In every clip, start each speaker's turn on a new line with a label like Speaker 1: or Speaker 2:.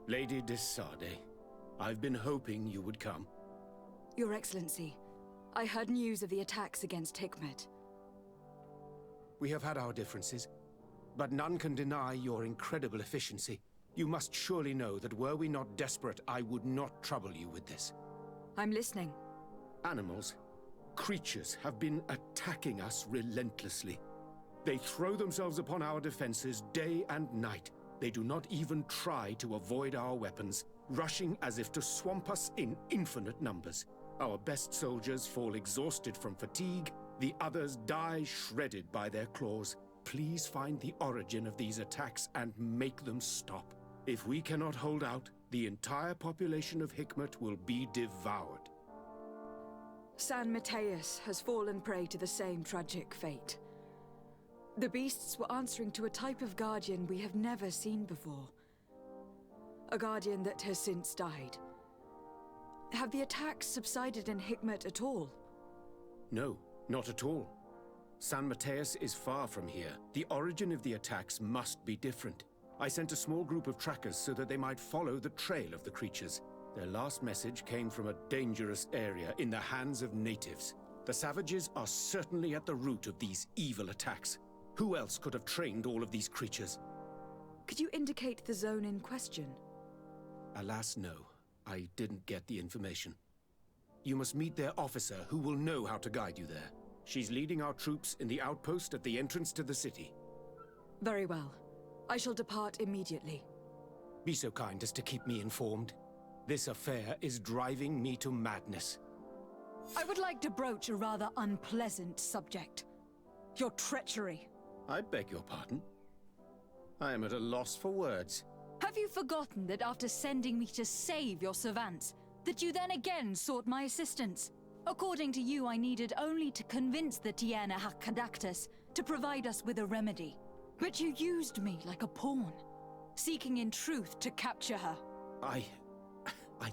Speaker 1: Lady de Sade, I've been hoping you would come.
Speaker 2: Your Excellency, I heard news of the attacks against Hikmet.
Speaker 1: We have had our differences, but none can deny your incredible efficiency. You must surely know that were we not desperate, I would not trouble you with this.
Speaker 2: I'm listening.
Speaker 1: Animals, creatures have been attacking us relentlessly. They throw themselves upon our defenses day and night. They do not even try to avoid our weapons, rushing as if to swamp us in infinite numbers. Our best soldiers fall exhausted from fatigue, the others die shredded by their claws. Please find the origin of these attacks and make them stop. If we cannot hold out, the entire population of Hikmet will be devoured.
Speaker 2: San Mateus has fallen prey to the same tragic fate. The beasts were answering to a type of guardian we have never seen before. A guardian that has since died. Have the attacks subsided in Hikmet at all?
Speaker 1: No, not at all. San Mateus is far from here. The origin of the attacks must be different. I sent a small group of trackers so that they might follow the trail of the creatures. Their last message came from a dangerous area in the hands of natives. The savages are certainly at the root of these evil attacks. Who else could have trained all of these creatures?
Speaker 2: Could you indicate the zone in question?
Speaker 1: Alas, no. I didn't get the information. You must meet their officer, who will know how to guide you there. She's leading our troops in the outpost at the entrance to the city.
Speaker 2: Very well. I shall depart immediately.
Speaker 1: Be so kind as to keep me informed. This affair is driving me to madness.
Speaker 2: I would like to broach a rather unpleasant subject. Your treachery.
Speaker 1: I beg your pardon? I am at a loss for words.
Speaker 2: Have you forgotten that after sending me to save your servants, that you then again sought my assistance? According to you, I needed only to convince the Tiana Hakkadactus to provide us with a remedy. But you used me like a pawn, seeking in truth to capture her.
Speaker 1: I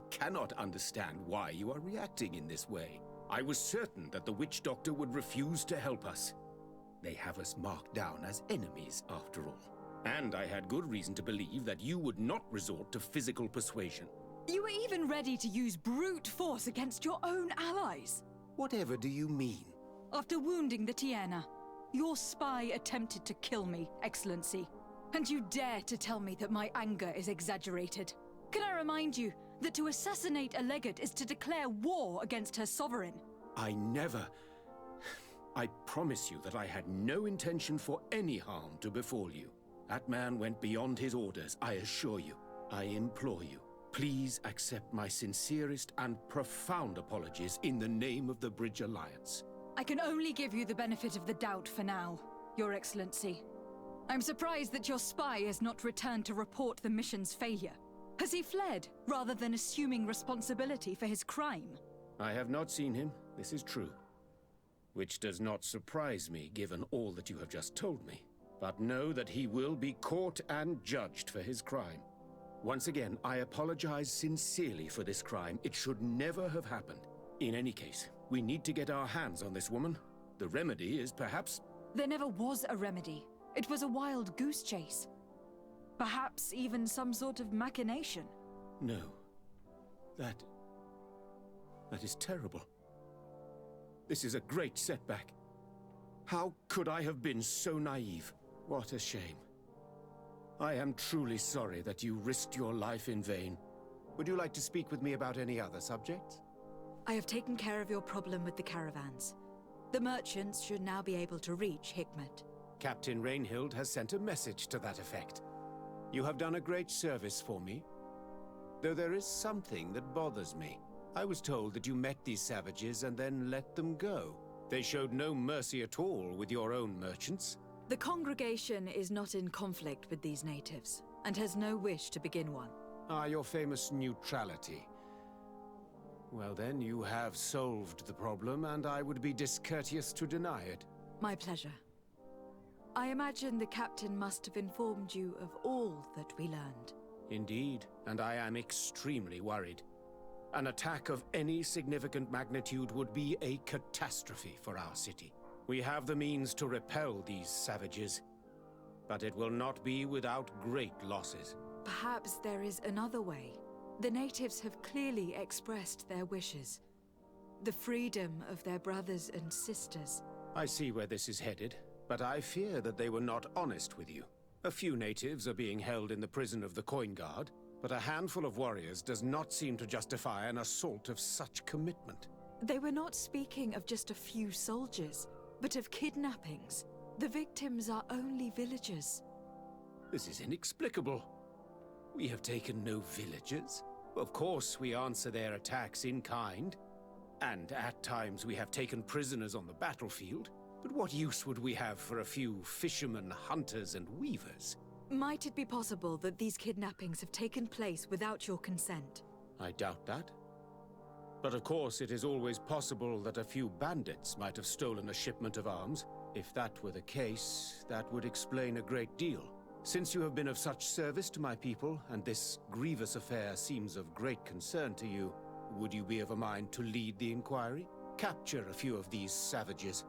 Speaker 1: cannot understand why you are reacting in this way. I was certain that the witch doctor would refuse to help us. They have us marked down as enemies, after all. And I had good reason to believe that you would not resort to physical persuasion.
Speaker 2: You were even ready to use brute force against your own allies.
Speaker 1: Whatever do you mean?
Speaker 2: After wounding the Tiana, your spy attempted to kill me, Excellency. And you dare to tell me that my anger is exaggerated. Can I remind you that to assassinate a legate is to declare war against her sovereign?
Speaker 1: I never... I promise you that I had no intention for any harm to befall you. That man went beyond his orders, I assure you. I implore you, please accept my sincerest and profound apologies in the name of the Bridge Alliance.
Speaker 2: I can only give you the benefit of the doubt for now, Your Excellency. I'm surprised that your spy has not returned to report the mission's failure. Has he fled, rather than assuming responsibility for his crime?
Speaker 1: I have not seen him, this is true. Which does not surprise me, given all that you have just told me. But know that he will be caught and judged for his crime. Once again, I apologize sincerely for this crime. It should never have happened. In any case, we need to get our hands on this woman. The remedy is perhaps...
Speaker 2: There never was a remedy. It was a wild goose chase. Perhaps even some sort of machination.
Speaker 1: No. That is terrible. This is a great setback. How could I have been so naive? What a shame. I am truly sorry that you risked your life in vain. Would you like to speak with me about any other subjects?
Speaker 2: I have taken care of your problem with the caravans. The merchants should now be able to reach Hikmet.
Speaker 1: Captain Rainhild has sent a message to that effect. You have done a great service for me. Though there is something that bothers me. I was told that you met these savages and then let them go. They showed no mercy at all with your own merchants.
Speaker 2: The congregation is not in conflict with these natives, and has no wish to begin one.
Speaker 1: Ah, your famous neutrality. Well then, you have solved the problem, and I would be discourteous to deny it.
Speaker 2: My pleasure. I imagine the captain must have informed you of all that we learned.
Speaker 1: Indeed, and I am extremely worried. An attack of any significant magnitude would be a catastrophe for our city. We have the means to repel these savages, but it will not be without great losses.
Speaker 2: Perhaps there is another way. The natives have clearly expressed their wishes. The freedom of their brothers and sisters.
Speaker 1: I see where this is headed, but I fear that they were not honest with you. A few natives are being held in the prison of the Coin Guard, but a handful of warriors does not seem to justify an assault of such commitment.
Speaker 2: They were not speaking of just a few soldiers, but of kidnappings. The victims are only villagers.
Speaker 1: This is inexplicable. We have taken no villagers. Of course, we answer their attacks in kind. And at times we have taken prisoners on the battlefield. But what use would we have for a few fishermen, hunters, and weavers?
Speaker 2: Might it be possible that these kidnappings have taken place without your consent?
Speaker 1: I doubt that. But of course, it is always possible that a few bandits might have stolen a shipment of arms. If that were the case, that would explain a great deal. Since you have been of such service to my people, and this grievous affair seems of great concern to you, would you be of a mind to lead the inquiry? Capture a few of these savages.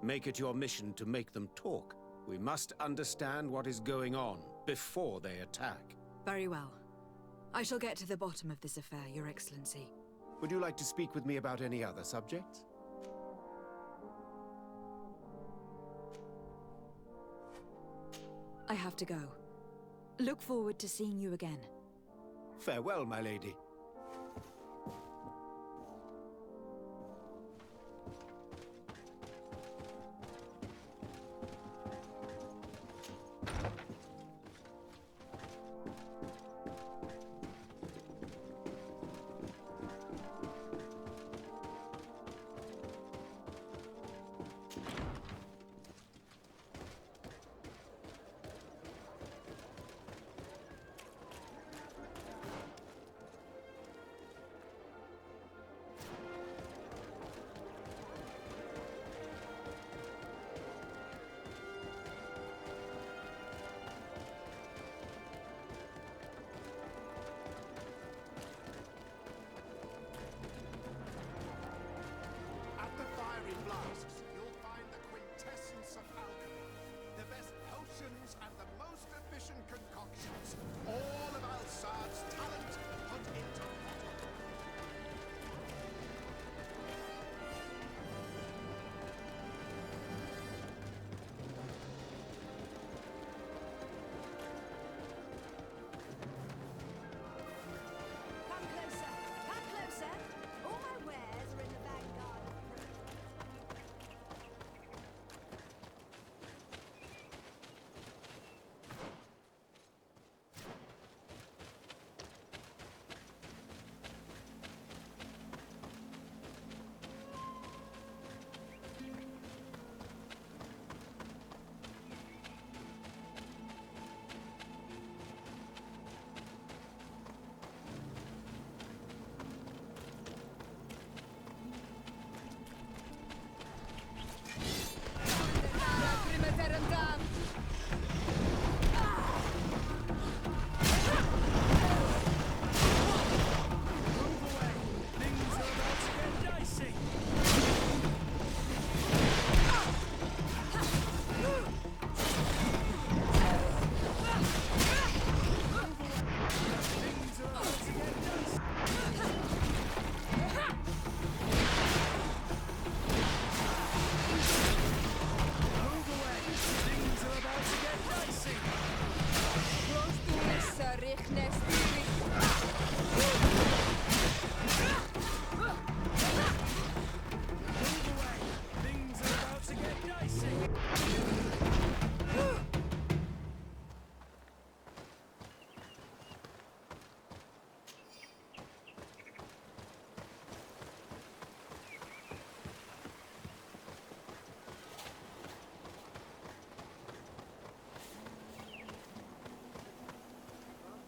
Speaker 1: Make it your mission to make them talk. We must understand what is going on before they attack.
Speaker 2: Very well. I shall get to the bottom of this affair, Your Excellency.
Speaker 1: Would you like to speak with me about any other subjects?
Speaker 2: I have to go. Look forward to seeing you again.
Speaker 1: Farewell, my lady.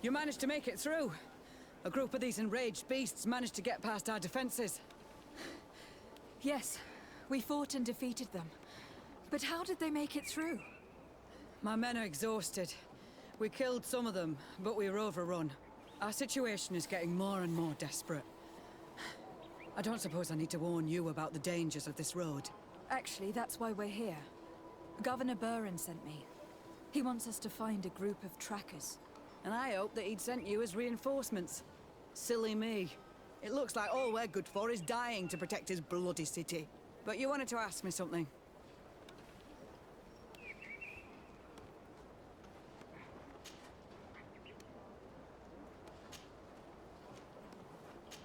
Speaker 3: You managed to make it through. A group of these enraged beasts managed to get past our defenses.
Speaker 2: Yes, we fought and defeated them. But how did they make it through?
Speaker 3: My men are exhausted. We killed some of them, but we were overrun. Our situation is getting more and more desperate. I don't suppose I need to warn you about the dangers of this road.
Speaker 2: Actually, that's why we're here. Governor Buren sent me. He wants us to find a group of trackers.
Speaker 3: And I hoped that he'd sent you as reinforcements. Silly me. It looks like all we're good for is dying to protect his bloody city. But you wanted to ask me something.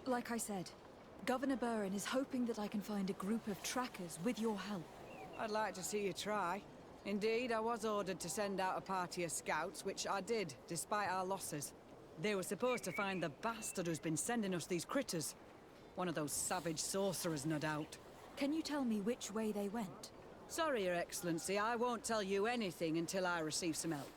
Speaker 2: Like I said, Governor Burren is hoping that I can find a group of trackers with your help.
Speaker 3: I'd like to see you try. Indeed, I was ordered to send out a party of scouts, which I did, despite our losses. They were supposed to find the bastard who's been sending us these critters. One of those savage sorcerers, no doubt.
Speaker 2: Can you tell me which way they went?
Speaker 3: Sorry, Your Excellency, I won't tell you anything until I receive some help.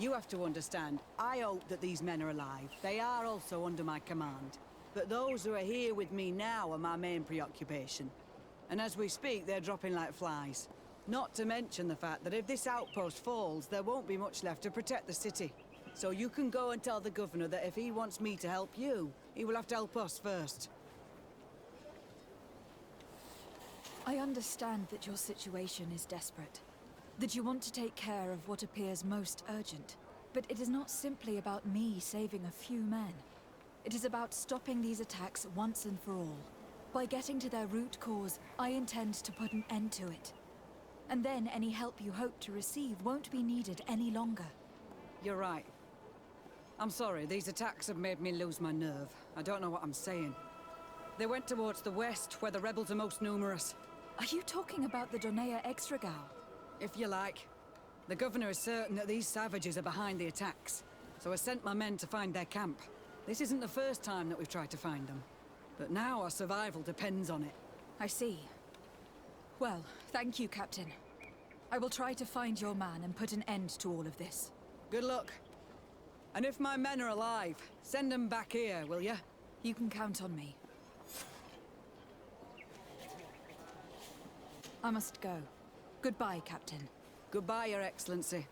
Speaker 3: You have to understand, I hope that these men are alive. They are also under my command. But those who are here with me now are my main preoccupation. And as we speak, they're dropping like flies. Not to mention the fact that if this outpost falls, there won't be much left to protect the city. So you can go and tell the governor that if he wants me to help you, he will have to help us first.
Speaker 2: I understand that your situation is desperate. That you want to take care of what appears most urgent. But it is not simply about me saving a few men. It is about stopping these attacks once and for all. By getting to their root cause, I intend to put an end to it. And then any help you hope to receive won't be needed any longer.
Speaker 3: You're right. I'm sorry, these attacks have made me lose my nerve. I don't know what I'm saying. They went towards the west, where the rebels are most numerous.
Speaker 2: Are you talking about the Donea Extragal?
Speaker 3: If you like. The governor is certain that these savages are behind the attacks, so I sent my men to find their camp. This isn't the first time that we've tried to find them, but now our survival depends on it.
Speaker 2: I see. Well, thank you, Captain. I will try to find your man and put an end to all of this.
Speaker 3: Good luck. And if my men are alive, send them back here, will you?
Speaker 2: You can count on me. I must go. Goodbye, Captain.
Speaker 3: Goodbye, Your Excellency.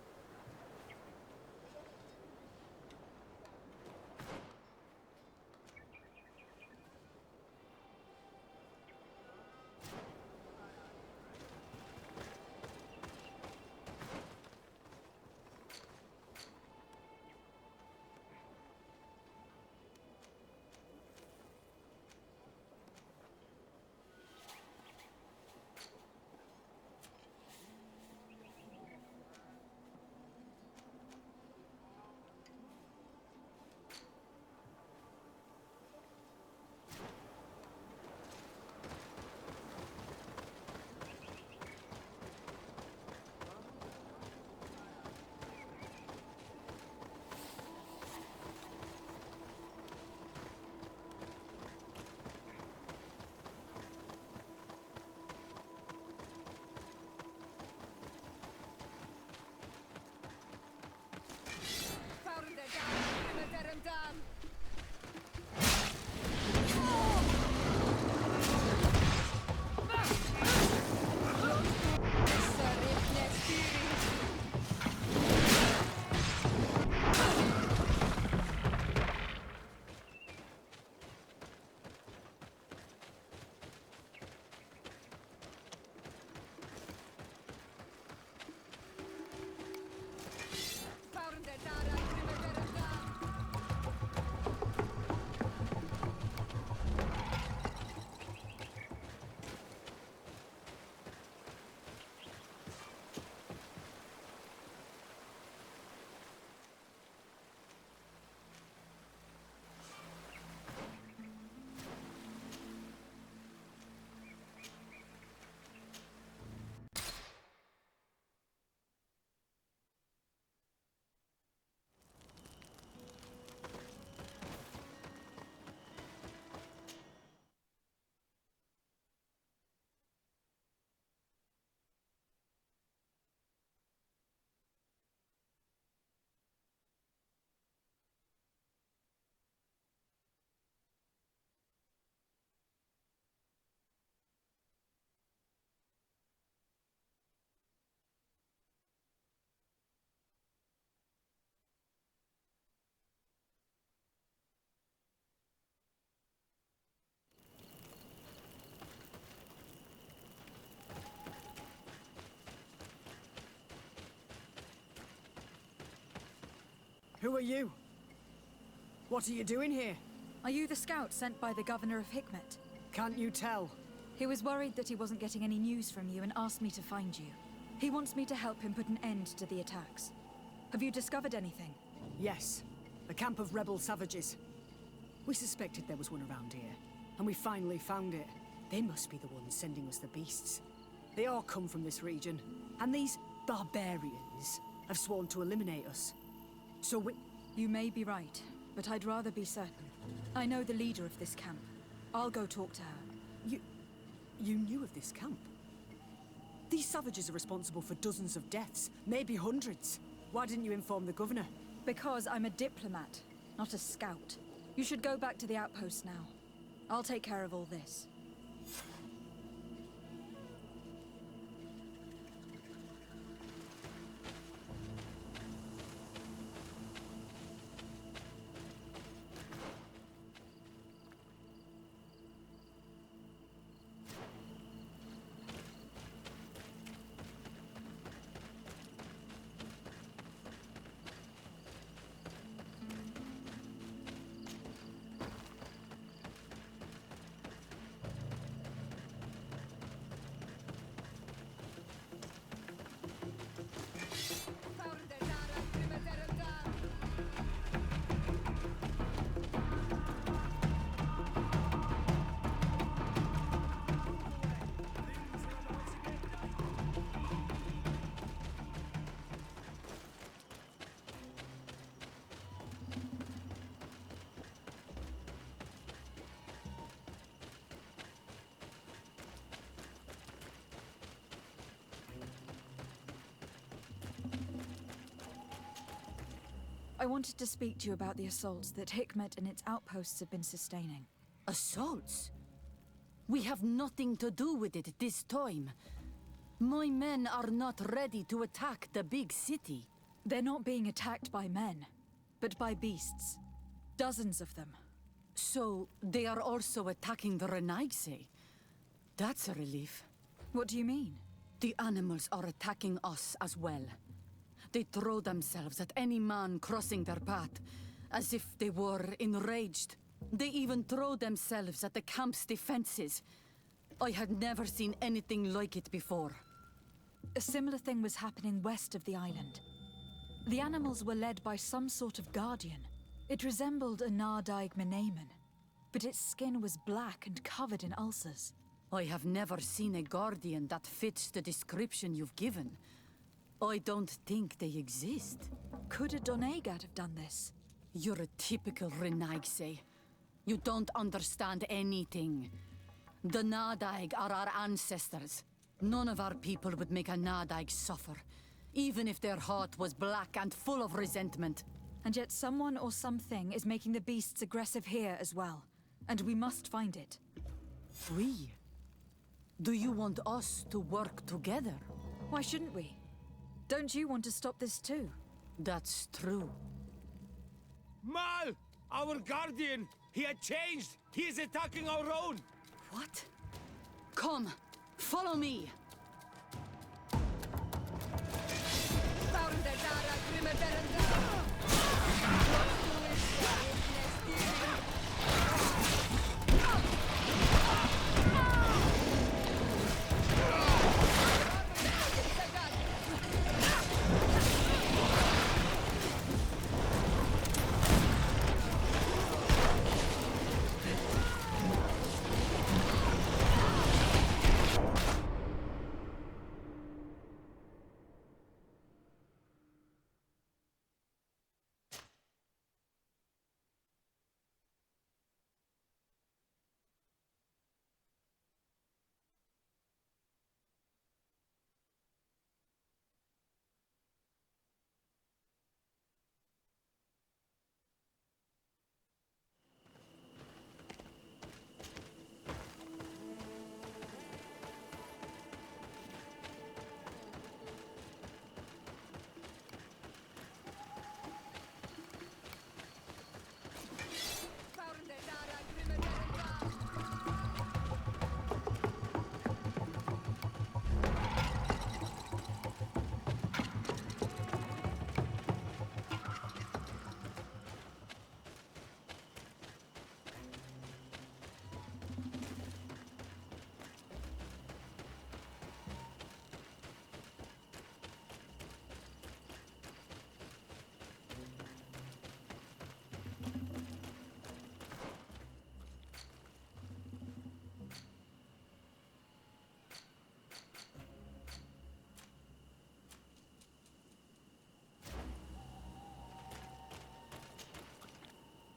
Speaker 3: Who are you? What are you doing here?
Speaker 2: Are you the scout sent by the governor of Hikmet?
Speaker 3: Can't you tell?
Speaker 2: He was worried that he wasn't getting any news from you and asked me to find you. He wants me to help him put an end to the attacks. Have you discovered anything?
Speaker 3: Yes. A camp of rebel savages. We suspected there was one around here, and we finally found it. They must be the ones sending us the beasts. They all come from this region, and these barbarians have sworn to eliminate us. So we...
Speaker 2: You may be right, but I'd rather be certain. I know the leader of this camp. I'll go talk to her.
Speaker 3: You knew of this camp? These savages are responsible for dozens of deaths, maybe hundreds. Why didn't you inform the governor?
Speaker 2: Because I'm a diplomat, not a scout. You should go back to the outpost now. I'll take care of all this. I wanted to speak to you about the assaults that Hikmet and its outposts have been sustaining.
Speaker 4: Assaults? We have nothing to do with it this time. My men are not ready to attack the big city.
Speaker 2: They're not being attacked by men, but by beasts. Dozens of them.
Speaker 4: So, they are also attacking the Renaigse. That's a relief.
Speaker 2: What do you mean?
Speaker 4: The animals are attacking us as well. They throw themselves at any man crossing their path, as if they were enraged. They even throw themselves at the camp's defenses. I had never seen anything like it before.
Speaker 2: A similar thing was happening west of the island. The animals were led by some sort of guardian. It resembled a Nardaig Menamen, but its skin was black and covered in ulcers.
Speaker 4: I have never seen a guardian that fits the description you've given. I don't think they exist.
Speaker 2: Could a Doneigad have done this?
Speaker 4: You're a typical Renaigse. You don't understand anything. The Nardaig are our ancestors. None of our people would make a Nardaig suffer, even if their heart was black and full of resentment.
Speaker 2: And yet someone or something is making the beasts aggressive here as well. And we must find it.
Speaker 4: We? Do you want us to work together?
Speaker 2: Why shouldn't we? Don't you want to stop this too?
Speaker 4: That's true.
Speaker 5: Mal! Our guardian! He had changed! He is attacking our own!
Speaker 4: What? Come, follow me!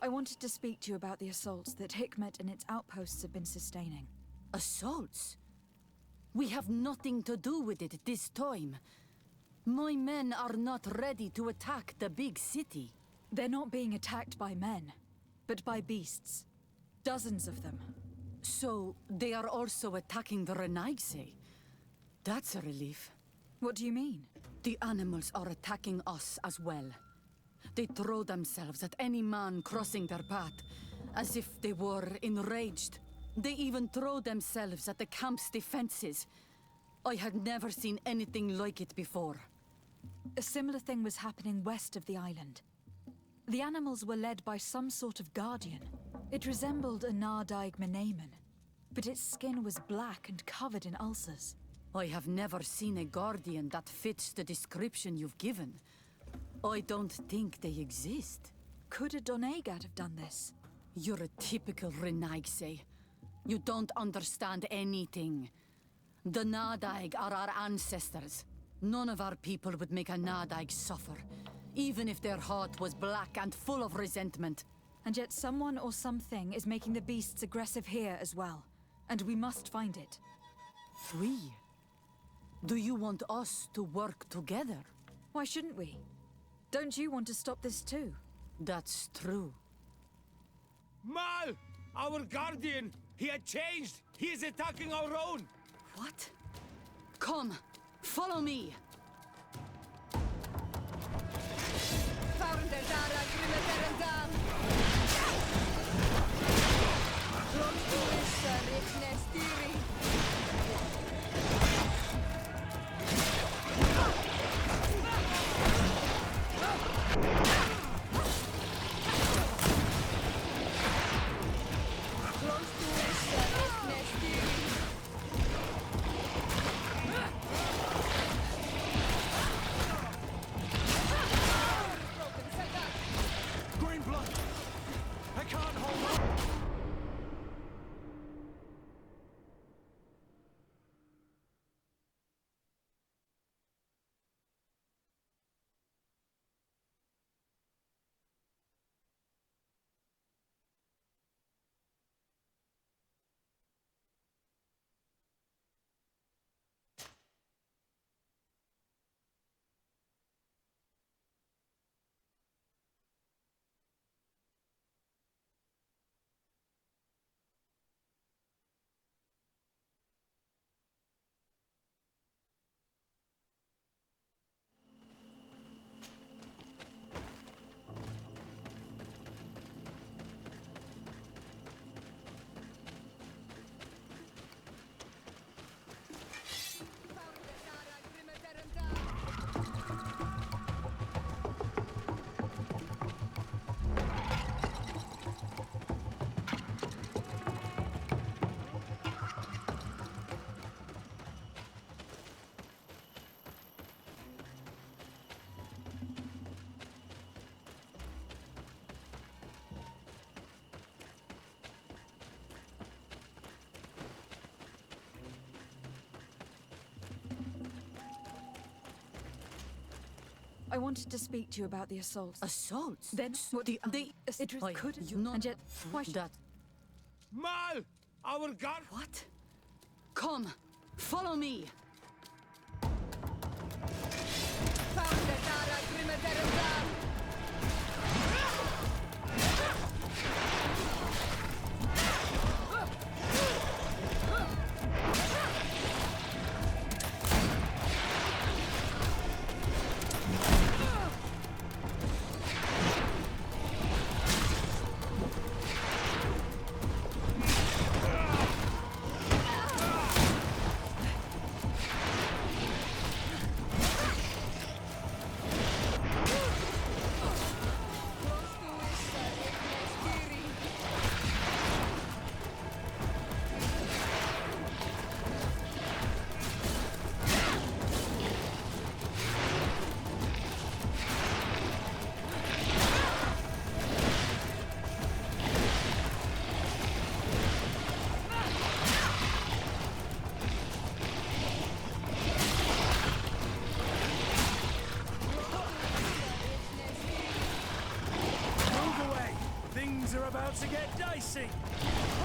Speaker 2: I wanted to speak to you about the assaults that Hikmet and its outposts have been sustaining.
Speaker 4: Assaults? We have nothing to do with it this time. My men are not ready to attack the big city.
Speaker 2: They're not being attacked by men, but by beasts. Dozens of them.
Speaker 4: So, they are also attacking the Renaigse. That's a relief.
Speaker 2: What do you mean?
Speaker 4: The animals are attacking us as well. They throw themselves at any man crossing their path, as if they were enraged. They even throw themselves at the camp's defenses. I had never seen anything like it before.
Speaker 2: A similar thing was happening west of the island. The animals were led by some sort of guardian. It resembled a Nardaig Menaemon, but its skin was black and covered in ulcers.
Speaker 4: I have never seen a guardian that fits the description you've given. I don't think they exist.
Speaker 2: Could a Doneigad have done this?
Speaker 4: You're a typical Renaigse. You don't understand anything. The Nardaig are our ancestors. None of our people would make a Nardaig suffer, even if their heart was black and full of resentment.
Speaker 2: And yet someone or something is making the beasts aggressive here as well. And we must find it.
Speaker 4: We? Do you want us to work together?
Speaker 2: Why shouldn't we? Don't you want to stop this too?
Speaker 4: That's true.
Speaker 5: Mal! Our guardian! He had changed! He is attacking our own!
Speaker 4: What? Come, follow me!
Speaker 5: Green blood! I can't hold on!
Speaker 2: I wanted to speak to you about the assaults.
Speaker 4: Assaults?
Speaker 2: Then what
Speaker 4: It
Speaker 2: could
Speaker 4: you know
Speaker 2: and yet why should
Speaker 4: that.
Speaker 5: Mal! Our guard...
Speaker 4: What? Come, follow me!
Speaker 5: to get dicey.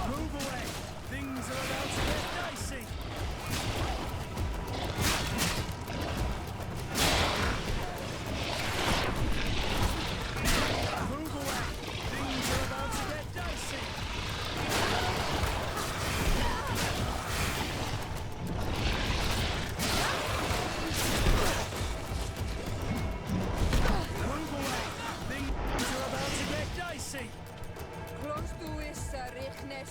Speaker 5: Move away. Things are about to get dicey. Move away. Things are about to get dicey. Move away. Things are about to get dicey.
Speaker 2: Close to issa Hikmet.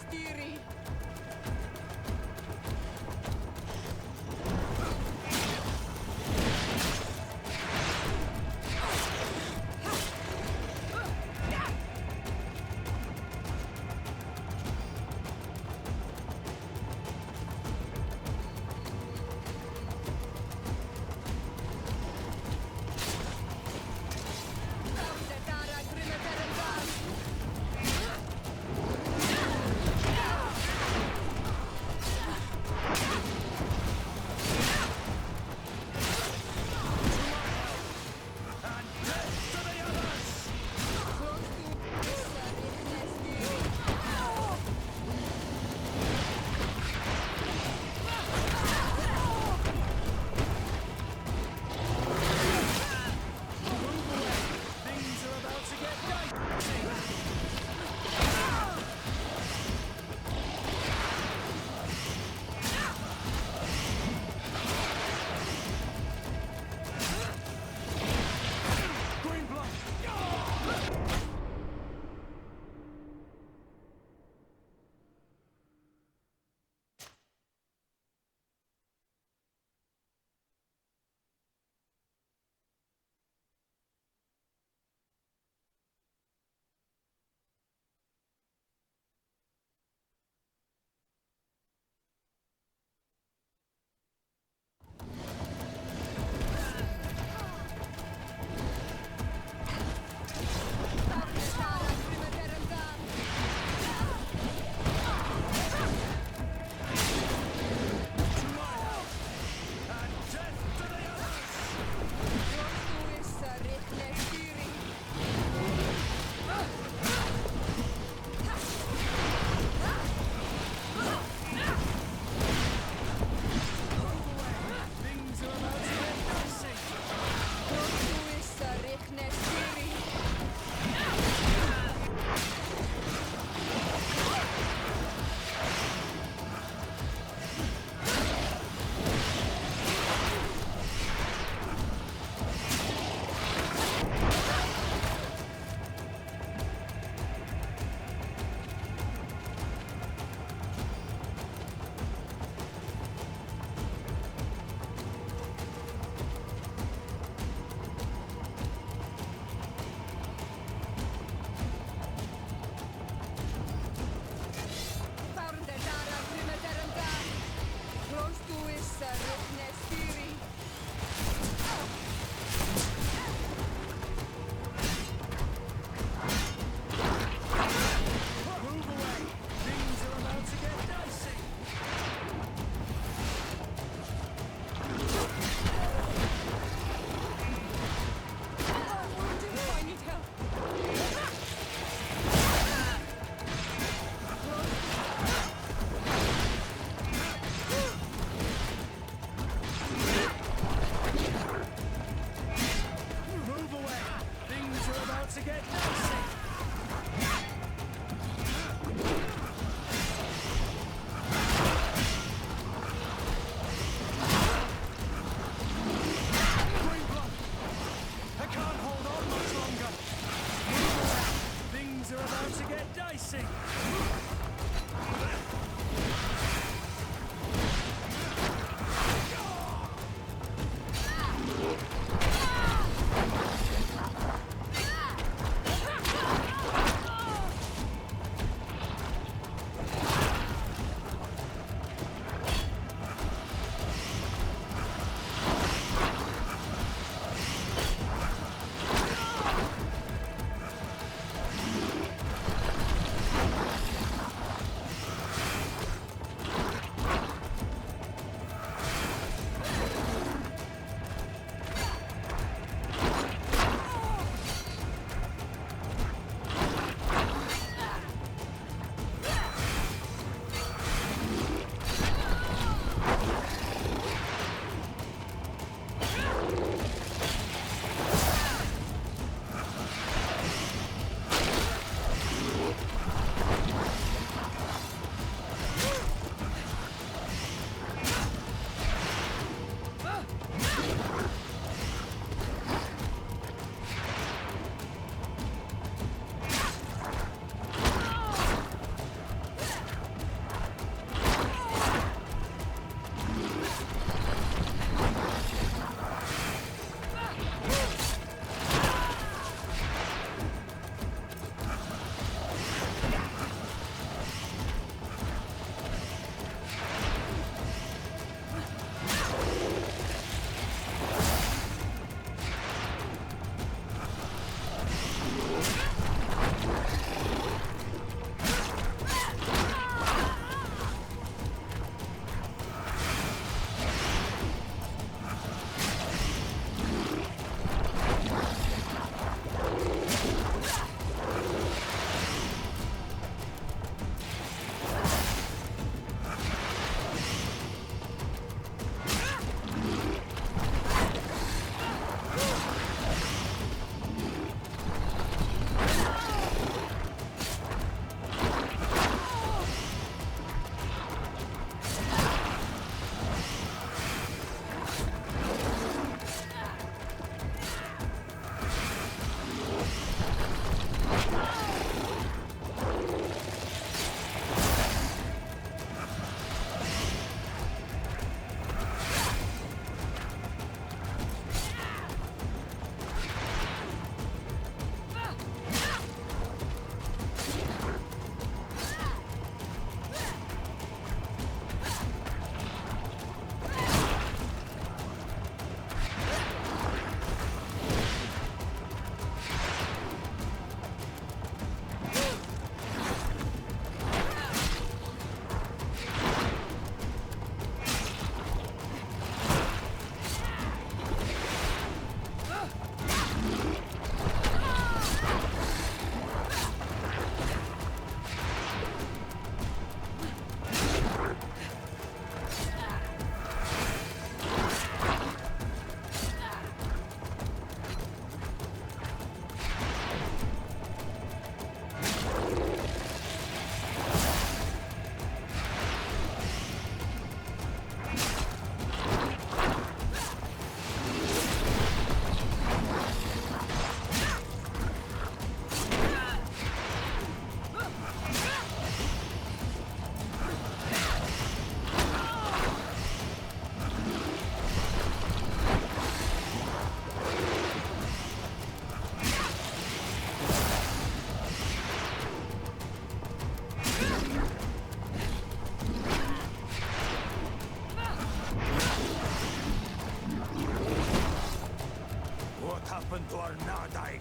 Speaker 5: Tornadai.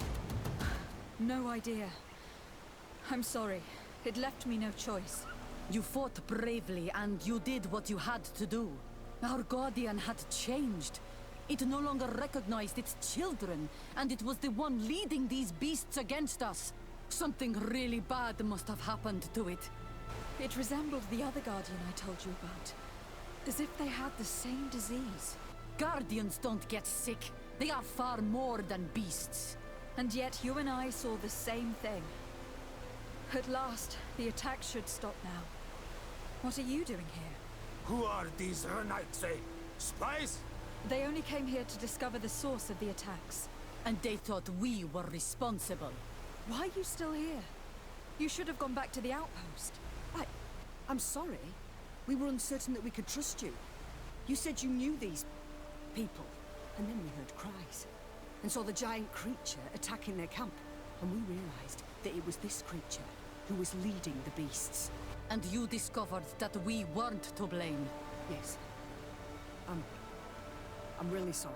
Speaker 2: No idea. I'm sorry. It left me no choice.
Speaker 4: You fought bravely, and you did what you had to do. Our Guardian had changed. It no longer recognized its children, and it was the one leading these beasts against us. Something really bad must have happened to it.
Speaker 2: It resembled the other Guardian I told you about. As if they had the same disease.
Speaker 4: Guardians don't get sick. They are far more than beasts.
Speaker 2: And yet you and I saw the same thing. At last, the attack should stop now. What are you doing here?
Speaker 5: Who are these Renaitse? Spies?
Speaker 2: They only came here to discover the source of the attacks.
Speaker 4: And they thought we were responsible.
Speaker 2: Why are you still here? You should have gone back to the outpost.
Speaker 6: I'm sorry. We were uncertain that we could trust you. You said you knew these people, and then we heard cries, and saw the giant creature attacking their camp, and we realized that it was this creature who was leading the beasts.
Speaker 4: And you discovered that we weren't to blame.
Speaker 6: Yes. I'm really sorry.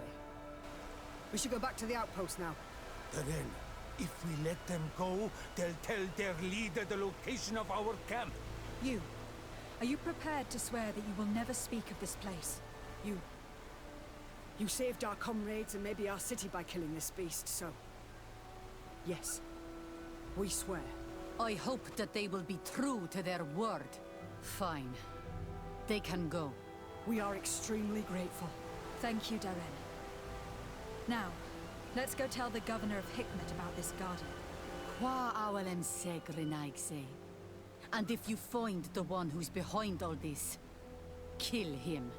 Speaker 6: We should go back to the outpost now.
Speaker 5: Then, if we let them go, they'll tell their leader the location of our camp.
Speaker 2: Are you prepared to swear that you will never speak of this place?
Speaker 6: You saved our comrades and maybe our city by killing this beast, so... Yes. We swear.
Speaker 4: I hope that they will be true to their word. Fine. They can go.
Speaker 6: We are extremely grateful.
Speaker 2: Thank you, Darren. Now, let's go tell the governor of Hikmet about this Guardian.
Speaker 4: Qua awalem segrenaigse. And if you find the one who's behind all this, kill him.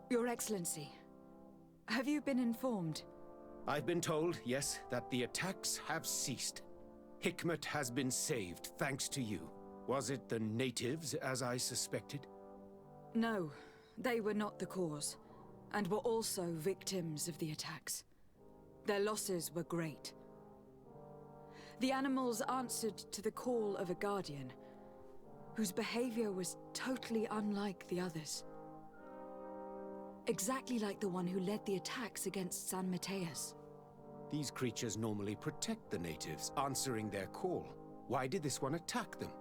Speaker 2: Your Excellency, have you been informed?
Speaker 1: I've been told, yes, that the attacks have ceased. Hikmet has been saved, thanks to you. Was it the natives, as I suspected?
Speaker 2: No, they were not the cause, and were also victims of the attacks. Their losses were great. The animals answered to the call of a guardian, whose behavior was totally unlike the others. Exactly like the one who led the attacks against San Mateus.
Speaker 1: These creatures normally protect the natives, answering their call. Why did this one attack them?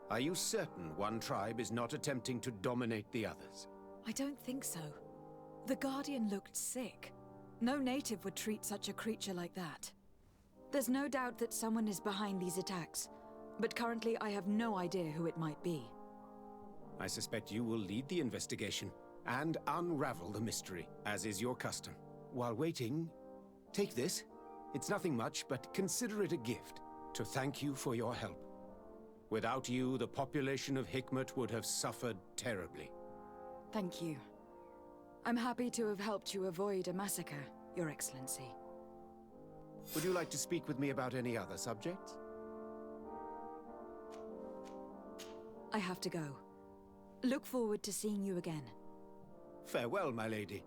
Speaker 1: Are you certain one tribe is not attempting to dominate the others?
Speaker 2: I don't think so. The Guardian looked sick. No native would treat such a creature like that. There's no doubt that someone is behind these attacks, but currently I have no idea who it might be.
Speaker 1: I suspect you will lead the investigation and unravel the mystery, as is your custom. While waiting, take this. It's nothing much, but consider it a gift to thank you for your help. Without you, the population of Hikmet would have suffered terribly.
Speaker 2: Thank you. I'm happy to have helped you avoid a massacre, Your Excellency.
Speaker 1: Would you like to speak with me about any other subjects?
Speaker 2: I have to go. Look forward to seeing you again.
Speaker 1: Farewell, my lady.